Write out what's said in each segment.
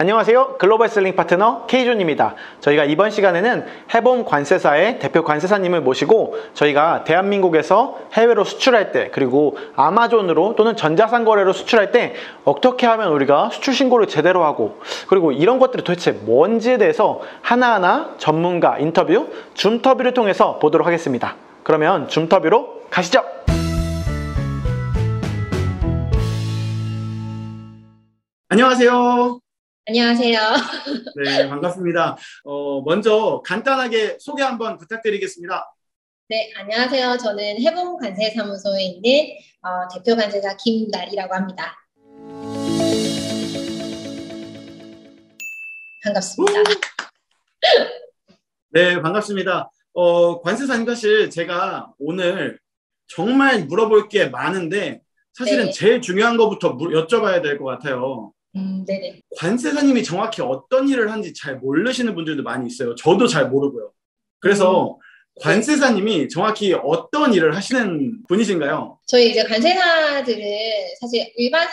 안녕하세요. 글로벌 셀링 파트너 K존입니다. 저희가 이번 시간에는 해봄 관세사의 대표 관세사님을 모시고 저희가 대한민국에서 해외로 수출할 때, 그리고 아마존으로 또는 전자상거래로 수출할 때 어떻게 하면 우리가 수출 신고를 제대로 하고, 그리고 이런 것들이 도대체 뭔지에 대해서 하나하나 전문가 인터뷰, 줌터뷰를 통해서 보도록 하겠습니다. 그러면 줌터뷰로 가시죠. 안녕하세요. 안녕하세요. 네, 반갑습니다. 먼저 간단하게 소개 한번 부탁드리겠습니다. 네, 안녕하세요. 저는 해봄 관세사무소에 있는 대표 관세사 김달이라고 합니다. 반갑습니다. 네, 반갑습니다. 관세사님, 사실 제가 오늘 정말 물어볼 게 많은데 사실은 네. 제일 중요한 것부터 여쭤봐야 될 것 같아요. 네네. 관세사님이 정확히 어떤 일을 하는지 잘 모르시는 분들도 많이 있어요. 저도 잘 모르고요. 그래서 관세사님이 정확히 어떤 일을 하시는 분이신가요? 저희 이제 관세사들은 사실 일반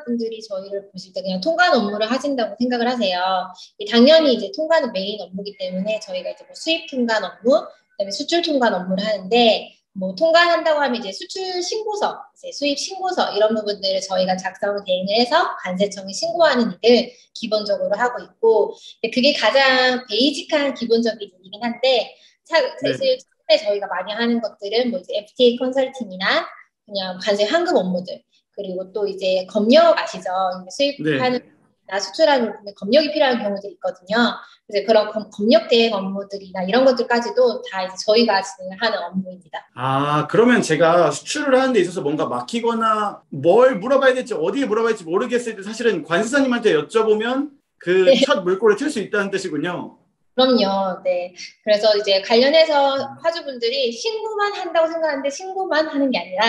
분들이 저희를 보실 때 그냥 통관 업무를 하신다고 생각을 하세요. 당연히 이제 통관은 메인 업무이기 때문에 저희가 이제 뭐 수입 통관 업무, 그다음에 수출 통관 업무를 하는데, 뭐 통관한다고 하면 이제 수출 신고서, 이제 수입 신고서 이런 부분들을 저희가 작성 대행을 해서 관세청에 신고하는 일을 기본적으로 하고 있고, 그게 가장 베이직한 기본적인 일이긴 한데, 사실 저희가 많이 하는 것들은 뭐 이제 FTA 컨설팅이나 그냥 관세 환급 업무들, 그리고 또 이제 검역 아시죠? 수입하는 나 수출하는 부분에 검역이 필요한 경우들이 있거든요. 그래서 그런 검역 대행 업무들이나 이런 것들까지도 다 이제 저희가 진행을 하는 업무입니다. 아, 그러면 제가 수출을 하는 데 있어서 뭔가 막히거나 뭘 물어봐야 될지 어디에 물어봐야 될지 모르겠을 때 사실은 관세사님한테 여쭤보면 그 첫 물꼬를 틀 수 있다는 뜻이군요. 그럼요. 네. 그래서 이제 관련해서 화주분들이 신고만 한다고 생각하는데 신고만 하는 게 아니라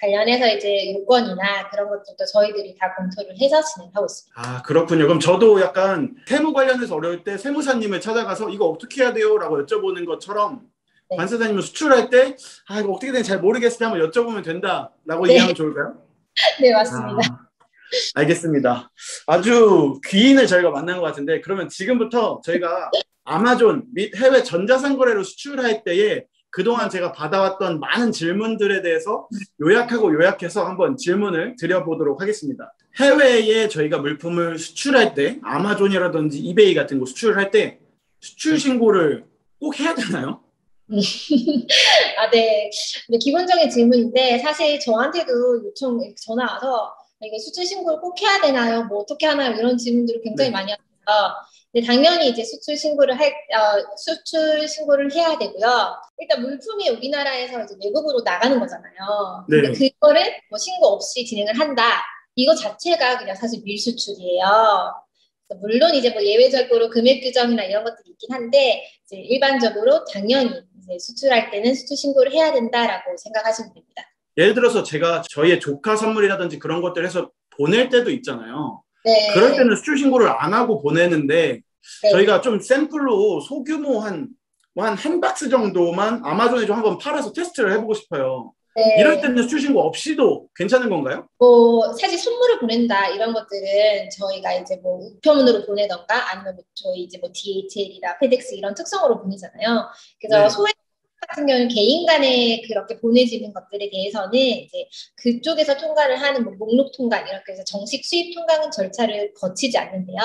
관련해서 이제 요건이나 그런 것들도 저희들이 다 검토를 해서 진행하고 있습니다. 아, 그렇군요. 그럼 저도 약간 세무 관련해서 어려울 때 세무사님을 찾아가서 이거 어떻게 해야 돼요? 라고 여쭤보는 것처럼 관세사님은 수출할 때 이거 어떻게 되는지 잘 모르겠을 때 한번 여쭤보면 된다라고 이해하면 좋을까요? 네, 맞습니다. 알겠습니다. 아주 귀인을 저희가 만난 것 같은데, 그러면 지금부터 저희가 아마존 및 해외 전자상거래로 수출할 때에 그동안 제가 받아왔던 많은 질문들에 대해서 요약해서 한번 질문을 드려보도록 하겠습니다. 해외에 저희가 물품을 수출할 때, 아마존이라든지 이베이 같은 거 수출을 할 때 수출 신고를 꼭 해야 되나요? 네. 기본적인 질문인데 사실 저한테도 전화 와서 이게 수출 신고를 꼭 해야 되나요? 뭐 어떻게 하나요? 이런 질문들을 굉장히 많이 하세요. 근데 당연히 이제 수출 신고를 해야 되고요. 일단 물품이 우리나라에서 이제 외국으로 나가는 거잖아요. 근데 그거를 뭐 신고 없이 진행을 한다. 이거 자체가 그냥 사실 밀수출이에요. 물론 이제 뭐 예외적으로 금액 규정이나 이런 것들이 있긴 한데, 이제 일반적으로 당연히 이제 수출할 때는 수출 신고를 해야 된다라고 생각하시면 됩니다. 예를 들어서 제가 저희의 조카 선물이라든지 그런 것들 해서 보낼 때도 있잖아요. 네. 그럴 때는 수출 신고를 안 하고 보내는데, 저희가 좀 샘플로 소규모 한 박스 정도만 아마존에 좀 한번 팔아서 테스트를 해보고 싶어요. 네. 이럴 때는 수출 신고 없이도 괜찮은 건가요? 사실 선물을 보낸다 이런 것들은 저희가 이제 뭐 우편물으로 보내던가 아니면 저희 이제 뭐 DHL이나 페덱스 이런 특성으로 보내잖아요. 그래서 소액 같은 경우는 개인 간에 그렇게 보내지는 것들에 대해서는 이제 그쪽에서 통과를 하는 뭐 목록 통관 이렇게 해서 정식 수입 통관 절차를 거치지 않는데요.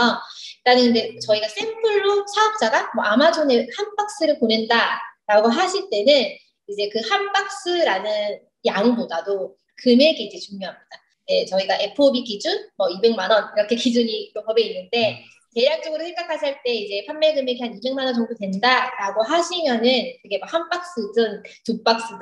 일단은 근데 저희가 샘플로 사업자가 뭐 아마존에 한 박스를 보낸다라고 하실 때는 이제 그 한 박스라는 양보다도 금액이 이제 중요합니다. 네, 저희가 FOB 기준 뭐 200만 원 이렇게 기준이 또 법에 있는데, 대략적으로 생각하실 때 이제 판매 금액이 한 200만 원 정도 된다라고 하시면은 그게 뭐 한 박스든 두 박스든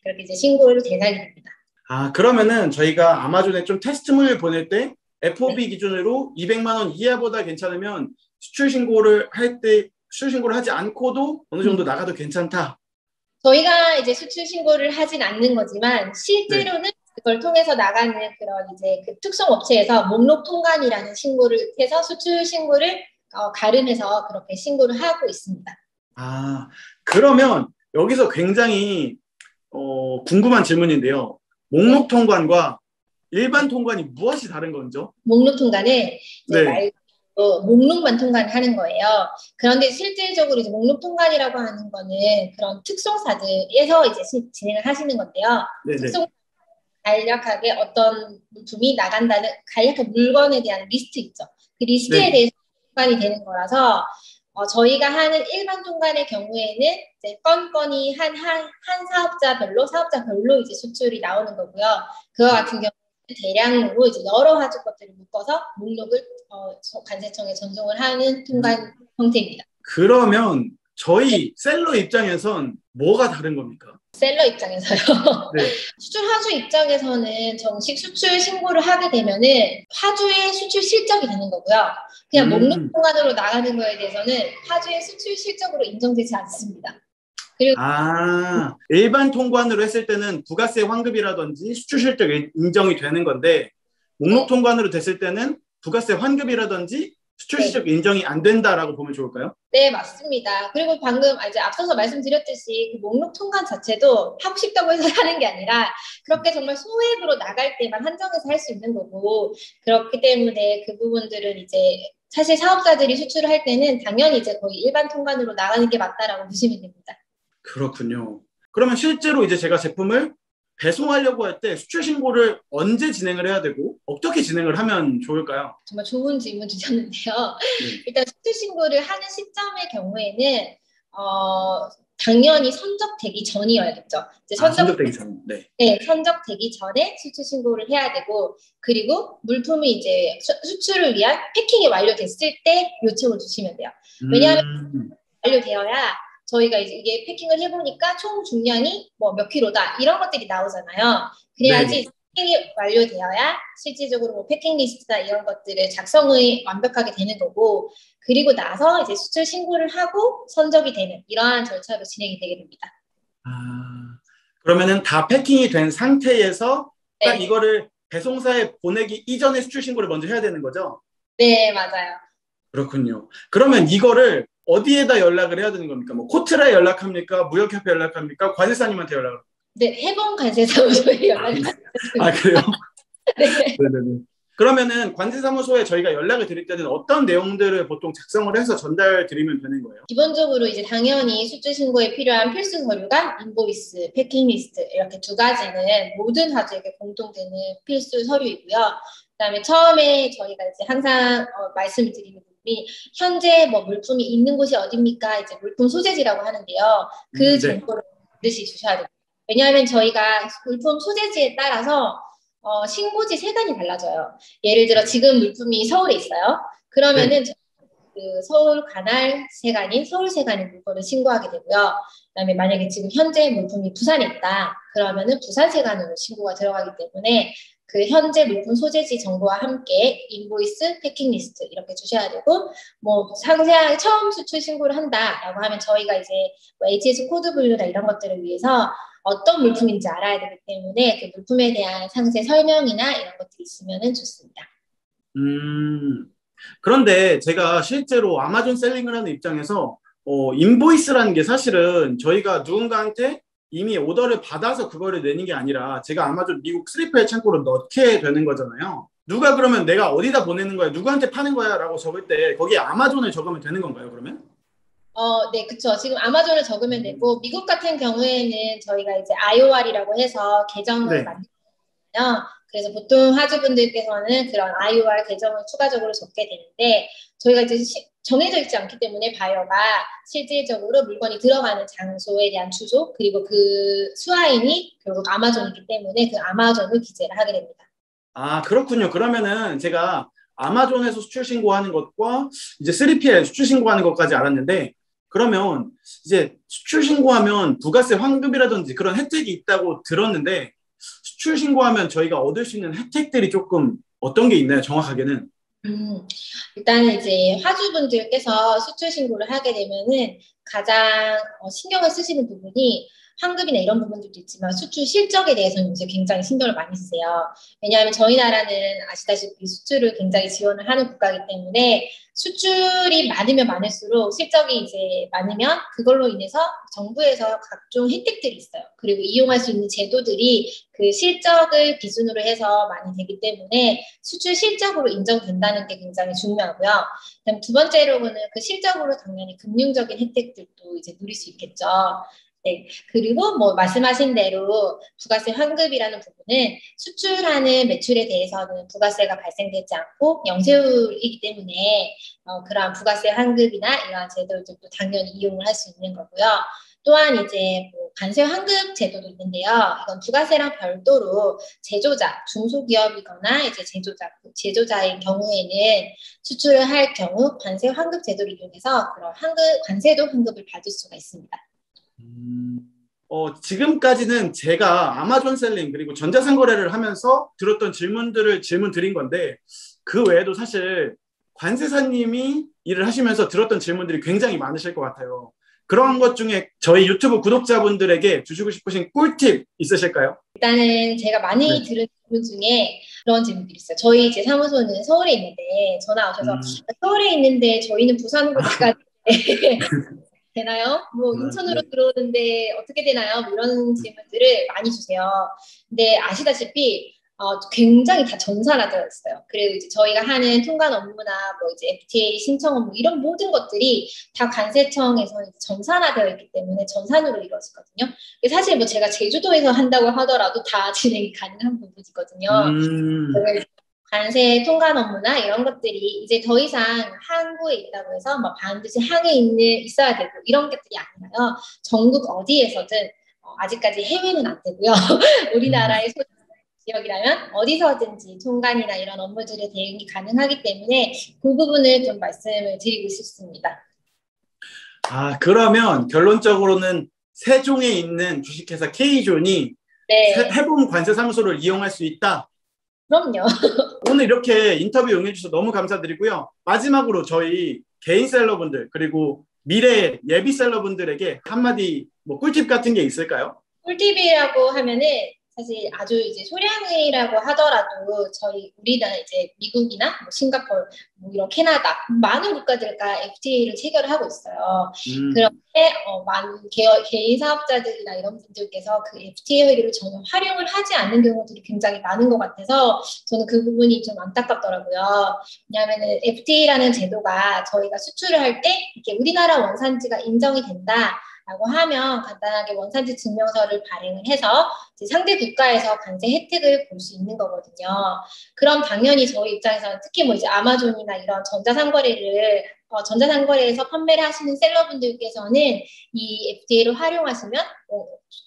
그렇게 이제 신고를 대상이 됩니다. 아, 그러면은 저희가 아마존에 좀 테스트물을 보낼 때 FOB 기준으로 200만 원 이하보다 괜찮으면 수출 신고를 하지 않고도 어느 정도 나가도 괜찮다. 저희가 이제 수출 신고를 하진 않는 거지만 실제로는 그걸 통해서 나가는 그런 이제 그 특성 업체에서 목록 통관이라는 신고를 해서 수출 신고를 가름해서 그렇게 신고를 하고 있습니다. 아, 그러면 여기서 굉장히 궁금한 질문인데요. 목록 통관과 일반 통관이 무엇이 다른 건죠? 목록 통관은 이제 목록만 통관하는 거예요. 그런데 실질적으로 이제 목록 통관이라고 하는 거는 그런 특송사들에서 이제 진행을 하시는 건데요. 네네. 특송 간략하게 어떤 물품이 나간다는 간략한 물건에 대한 리스트 있죠. 그 리스트에 네. 대해서 통관이 되는 거라서 저희가 하는 일반 통관의 경우에는 이제 건건이 한 사업자별로 이제 수출이 나오는 거고요. 그와 같은 경우는 대량으로 이제 여러 가지 것들을 묶어서 목록을 관세청에 전송을 하는 통관 형태입니다. 그러면 저희 셀러 입장에선 뭐가 다른 겁니까? 셀러 입장에서요. 네. 수출 화주 입장에서는 정식 수출 신고를 하게 되면은 화주의 수출 실적이 되는 거고요. 그냥 목록 통관으로 나가는 거에 대해서는 화주의 수출 실적으로 인정되지 않습니다. 그리고 일반 통관으로 했을 때는 부가세 환급이라든지 수출 실적이 인정이 되는 건데 목록 통관으로 됐을 때는 부가세 환급이라든지 수출 실적 인정이 안 된다라고 보면 좋을까요? 네, 맞습니다. 그리고 방금 이제 앞서서 말씀드렸듯이 그 목록 통관 자체도 하고 싶다고 해서 하는 게 아니라 그렇게 정말 소액으로 나갈 때만 한정해서 할 수 있는 거고, 그렇기 때문에 그 부분들은 이제 사실 사업자들이 수출을 할 때는 당연히 이제 거의 일반 통관으로 나가는 게 맞다라고 보시면 됩니다. 그렇군요. 그러면 실제로 이제 제가 제품을 배송하려고 할 때 수출 신고를 언제 진행을 해야 되고 어떻게 진행을 하면 좋을까요? 정말 좋은 질문 주셨는데요. 일단 수출 신고를 하는 시점의 경우에는 당연히 선적되기 전이어야겠죠. 이제 선적되기 전. 네, 선적되기 전에 수출 신고를 해야 되고, 그리고 물품이 이제 수출을 위한 패킹이 완료됐을 때 요청을 주시면 돼요. 왜냐하면 완료되어야 저희가 이게 패킹을 해보니까 총 중량이 뭐 몇 킬로다 이런 것들이 나오잖아요. 그래야지 패킹이 완료되어야 실질적으로 뭐 패킹 리스트나 이런 것들을 작성이 완벽하게 되는 거고, 그리고 나서 이제 수출 신고를 하고 선적이 되는 이러한 절차로 진행이 되게 됩니다. 그러면은 다 패킹이 된 상태에서 딱 이거를 배송사에 보내기 이전에 수출 신고를 먼저 해야 되는 거죠? 네, 맞아요. 그렇군요. 그러면 이거를 어디에다 연락을 해야 되는 겁니까? 뭐 코트라에 연락합니까? 무역협회 연락합니까? 관세사님한테 연락을? 네, 해본 관세사무소에 연락을. 그래요? 네. 네네네. 그러면은 관세사무소에 저희가 연락을 드릴 때는 어떤 내용들을 보통 작성을 해서 전달 드리면 되는 거예요? 기본적으로 이제 당연히 수출 신고에 필요한 필수 서류가 인보이스, 패킹 리스트 이렇게 두 가지는 모든 화주에게 공통되는 필수 서류이고요. 그다음에 처음에 저희가 이제 항상 말씀을 드리는 부분이 현재 뭐 물품이 있는 곳이 어디입니까? 이제 물품 소재지라고 하는데요. 그 정보를 반드시 주셔야 됩니다. 왜냐하면 저희가 물품 소재지에 따라서 신고지 세관이 달라져요. 예를 들어 지금 물품이 서울에 있어요. 그러면은 그 서울 관할 세관인 서울 세관인 물건을 신고하게 되고요. 그다음에 만약에 지금 현재 물품이 부산에 있다. 그러면은 부산 세관으로 신고가 들어가기 때문에 그 현재 물품 소재지 정보와 함께 인보이스, 패킹 리스트 이렇게 주셔야 되고, 뭐 상세하게 처음 수출 신고를 한다라고 하면 저희가 이제 뭐 HS 코드 분류나 이런 것들을 위해서 어떤 물품인지 알아야 되기 때문에 그 물품에 대한 상세 설명이나 이런 것들이 있으면 좋습니다. 그런데 제가 실제로 아마존 셀링을 하는 입장에서 인보이스라는 게 사실은 저희가 누군가한테 이미 오더를 받아서 그거를 내는 게 아니라 제가 아마존 미국 3PL 창고로 넣게 되는 거잖아요. 누가 그러면 내가 어디다 보내는 거야? 누구한테 파는 거야? 라고 적을 때 거기에 아마존을 적으면 되는 건가요, 그러면? 네, 그쵸. 지금 아마존을 적으면 되고, 미국 같은 경우에는 저희가 이제 IOR이라고 해서 계정을 만들거든요. 그래서 보통 화주분들께서는 그런 IOR 계정을 추가적으로 적게 되는데, 저희가 이제 정해져 있지 않기 때문에 바이어가 실질적으로 물건이 들어가는 장소에 대한 주소, 그리고 그 수화인이 결국 아마존이기 때문에 그 아마존을 기재를 하게 됩니다. 그렇군요. 그러면은 제가 아마존에서 수출 신고하는 것과 이제 3PL 수출 신고하는 것까지 알았는데, 그러면 이제 수출 신고하면 부가세 환급이라든지 그런 혜택이 있다고 들었는데, 수출 신고하면 저희가 얻을 수 있는 혜택들이 조금 어떤 게 있나요? 정확하게는? 일단 이제 화주분들께서 수출 신고를 하게 되면은 가장 신경을 쓰시는 부분이 환급이나 이런 부분들도 있지만 수출 실적에 대해서는 요새 굉장히 신경을 많이 쓰세요. 왜냐하면 저희 나라는 아시다시피 수출을 굉장히 지원을 하는 국가이기 때문에 수출이 많으면 많을수록 실적이 이제 많으면 그걸로 인해서 정부에서 각종 혜택들이 있어요. 그리고 이용할 수 있는 제도들이 그 실적을 기준으로 해서 많이 되기 때문에 수출 실적으로 인정된다는 게 굉장히 중요하고요. 그다음 두 번째로는 그 실적으로 당연히 금융적인 혜택들도 이제 누릴 수 있겠죠. 네. 그리고 뭐 말씀하신 대로 부가세 환급이라는 부분은 수출하는 매출에 대해서는 부가세가 발생되지 않고 영세율이기 때문에 그러한 부가세 환급이나 이러한 제도들도 당연히 이용을 할 수 있는 거고요. 또한 이제 뭐 관세 환급 제도도 있는데요. 이건 부가세랑 별도로 제조자, 중소기업이거나 이제 제조자의 경우에는 수출을 할 경우 관세 환급 제도를 이용해서 그런 관세도 환급을 받을 수가 있습니다. 지금까지는 제가 아마존 셀링 그리고 전자상거래를 하면서 들었던 질문들을 질문 드린 건데 그 외에도 사실 관세사님이 일을 하시면서 들었던 질문들이 굉장히 많으실 것 같아요. 그런 것 중에 저희 유튜브 구독자분들에게 주시고 싶으신 꿀팁 있으실까요? 일단은 제가 많이 들은 질문 중에 그런 질문들이 있어요. 저희 이제 사무소는 서울에 있는데 전화 오셔서 서울에 있는데 저희는 부산으로 나가야 되나요? 뭐 인천으로 들어오는데 어떻게 되나요? 뭐 이런 질문들을 많이 주세요. 근데 아시다시피 굉장히 다 전산화되어 있어요. 그리고 이제 저희가 하는 통관 업무나 뭐 이제 FTA 신청 업무 이런 모든 것들이 다 관세청에서 전산화되어 있기 때문에 전산으로 이루어지거든요. 사실 뭐 제가 제주도에서 한다고 하더라도 다 진행이 가능한 부분이거든요. 관세 통관 업무나 이런 것들이 이제 더 이상 항구에 있다고 해서 뭐 반드시 항에 있어야 되고 이런 것들이 아니라요. 전국 어디에서든 아직까지 해외는 안 되고요. 우리나라의 지역이라면 어디서든지 통관이나 이런 업무들에 대응이 가능하기 때문에 그 부분을 좀 말씀을 드리고 싶습니다. 그러면 결론적으로는 세종에 있는 주식회사 K존이 해봄 관세사무소를 이용할 수 있다. 그럼요. 오늘 이렇게 인터뷰 응해주셔서 너무 감사드리고요. 마지막으로 저희 개인 셀러분들 그리고 미래 예비 셀러분들에게 한마디 뭐 꿀팁 같은 게 있을까요? 꿀팁이라고 하면은 사실 아주 이제 소량이라고 하더라도 우리나라 이제 미국이나 뭐 싱가포르, 뭐 이런 캐나다 많은 국가들과 FTA를 체결을 하고 있어요. 그런데 많은 개인 사업자들이나 이런 분들께서 그 FTA 회계를 전혀 활용을 하지 않는 경우들이 굉장히 많은 것 같아서 저는 그 부분이 좀 안타깝더라고요. 왜냐하면 FTA라는 제도가 저희가 수출을 할 때 이렇게 우리나라 원산지가 인정이 된다. 라고 하면 간단하게 원산지 증명서를 발행을 해서 이제 상대 국가에서 관세 혜택을 볼 수 있는 거거든요. 그럼 당연히 저희 입장에서는 특히 뭐 이제 아마존이나 이런 전자상거래에서 판매를 하시는 셀러분들께서는 이 FTA를 활용하시면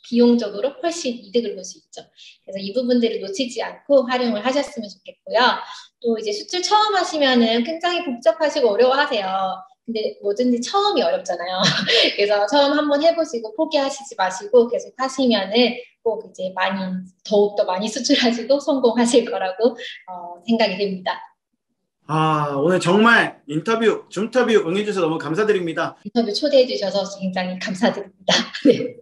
비용적으로 훨씬 이득을 볼 수 있죠. 그래서 이 부분들을 놓치지 않고 활용을 하셨으면 좋겠고요. 또 이제 수출 처음 하시면은 굉장히 복잡하시고 어려워하세요. 근데 뭐든지 처음이 어렵잖아요. 그래서 처음 한번 해보시고 포기하시지 마시고 계속 하시면은 꼭 이제 더욱더 많이 수출하시고 성공하실 거라고 생각이 됩니다. 오늘 정말 줌터뷰 응해주셔서 너무 감사드립니다. 인터뷰 초대해 주셔서 굉장히 감사드립니다. 네.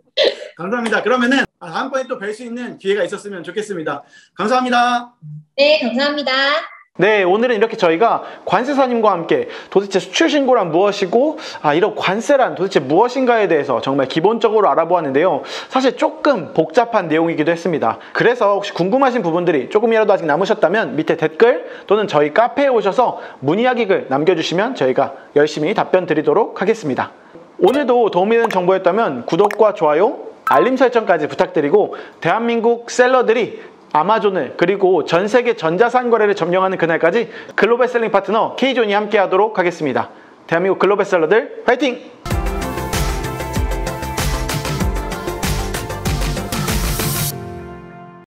감사합니다. 그러면은 다음번에 또 뵐 수 있는 기회가 있었으면 좋겠습니다. 감사합니다. 네, 감사합니다. 네, 오늘은 이렇게 저희가 관세사님과 함께 도대체 수출신고란 무엇이고 이런 관세란 도대체 무엇인가에 대해서 정말 기본적으로 알아보았는데요. 사실 조금 복잡한 내용이기도 했습니다. 그래서 혹시 궁금하신 부분들이 조금이라도 아직 남으셨다면 밑에 댓글 또는 저희 카페에 오셔서 문의하기 글 남겨주시면 저희가 열심히 답변 드리도록 하겠습니다. 오늘도 도움이 되는 정보였다면 구독과 좋아요, 알림 설정까지 부탁드리고 대한민국 셀러들이 아마존을 그리고 전 세계 전자상거래를 점령하는 그날까지 글로벌 셀링 파트너 K존이 함께 하도록 하겠습니다. 대한민국 글로벌 셀러들 화이팅!